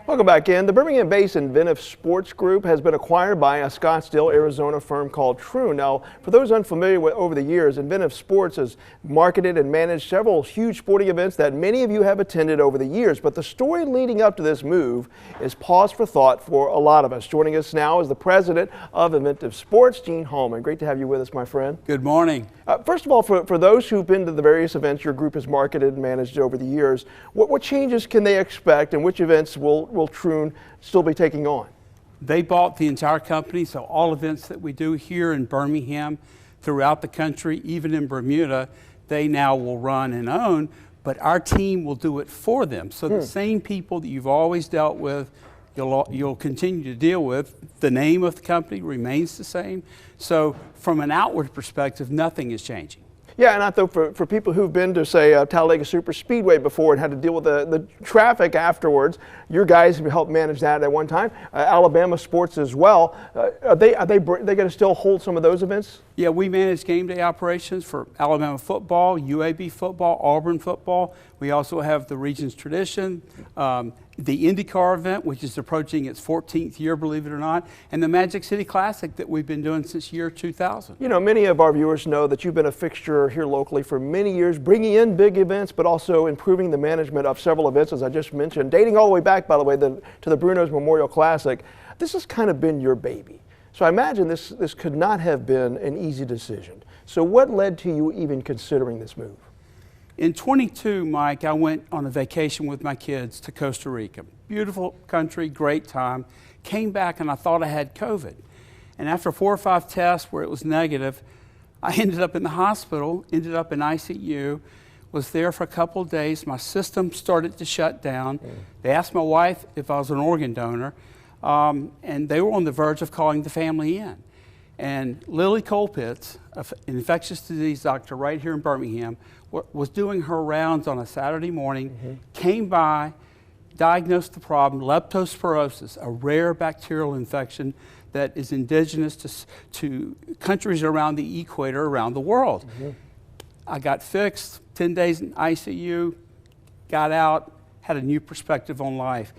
Welcome back in. The Birmingham-based Inventive Sports Group has been acquired by a Scottsdale, Arizona firm called True. Now, for those unfamiliar with over the years, Inventive Sports has marketed and managed several huge sporting events that many of you have attended over the years. But the story leading up to this move is pause for thought for a lot of us. Joining us now is the president of Inventive Sports, Hallman. Great to have you with us, my friend. Good morning. First of all, for those who've been to the various events your group has marketed and managed over the years, what changes can they expect and which events will Troon still be taking on? They bought the entire company, so all events that we do here in Birmingham, throughout the country, even in Bermuda, they now will run and own, but our team will do it for them. So the same people that you've always dealt with, you'll continue to deal with. The name of the company remains the same. So from an outward perspective, nothing is changing. Yeah, and I thought for people who've been to, say, Talladega Super Speedway before and had to deal with the traffic afterwards, your guys have helped manage that at one time. Alabama sports as well. Are they going to still hold some of those events? Yeah, we manage game day operations for Alabama football, UAB football, Auburn football. We also have the Regions Tradition, the IndyCar event, which is approaching its 14th year, believe it or not, and the Magic City Classic that we've been doing since year 2000. You know, many of our viewers know that you've been a fixture here locally for many years, bringing in big events, but also improving the management of several events, as I just mentioned, dating all the way back, by the way, to the Bruno's Memorial Classic. This has kind of been your baby. So I imagine this could not have been an easy decision. So what led to you even considering this move? In 22, Mike, I went on a vacation with my kids to Costa Rica. Beautiful country, great time. Came back and I thought I had COVID. And after 4 or 5 tests where it was negative, I ended up in the hospital, ended up in ICU, was there for a couple of days. My system started to shut down. They asked my wife if I was an organ donor, and they were on the verge of calling the family in. And Lily Colpitts, an infectious disease doctor right here in Birmingham, was doing her rounds on a Saturday morning, came by, diagnosed the problem, leptospirosis, a rare bacterial infection that is indigenous to countries around the equator, around the world. I got fixed, 10 days in ICU, got out, had a new perspective on life.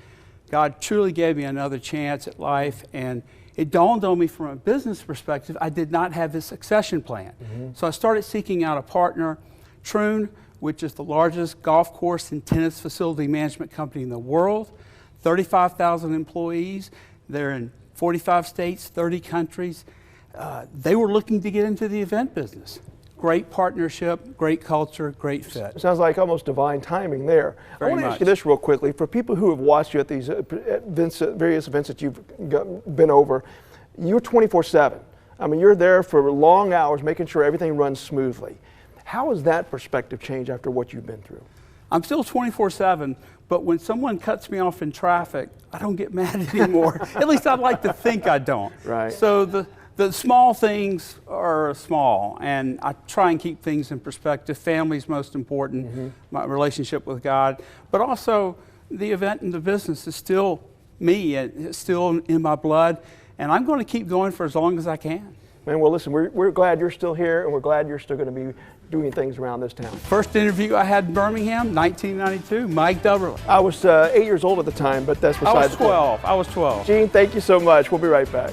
God truly gave me another chance at life, and it dawned on me from a business perspective, I did not have a succession plan. So I started seeking out a partner. Troon, which is the largest golf course and tennis facility management company in the world, 35,000 employees. They're in 45 states, 30 countries. They were looking to get into the event business. Great partnership, great culture, great fit. Sounds like almost divine timing there. Very I want to much. ask you this real quickly. For people who have watched you at these events, various events that you've been over, you're 24/7. I mean, you're there for long hours making sure everything runs smoothly. How has that perspective changed after what you've been through? I'm still 24/7, but when someone cuts me off in traffic, I don't get mad anymore. At least I'd like to think I don't. Right. So the small things are small, and I try and keep things in perspective. Family's most important, my relationship with God, but also the event and the business is still me, and it's still in my blood, and I'm going to keep going for as long as I can. Man, well, listen, we're glad you're still here, and we're glad you're still going to be doing things around this town. First interview I had in Birmingham, 1992, Mike Dubberly. I was 8 years old at the time, but that's beside the point. I was 12. Gene, thank you so much. We'll be right back.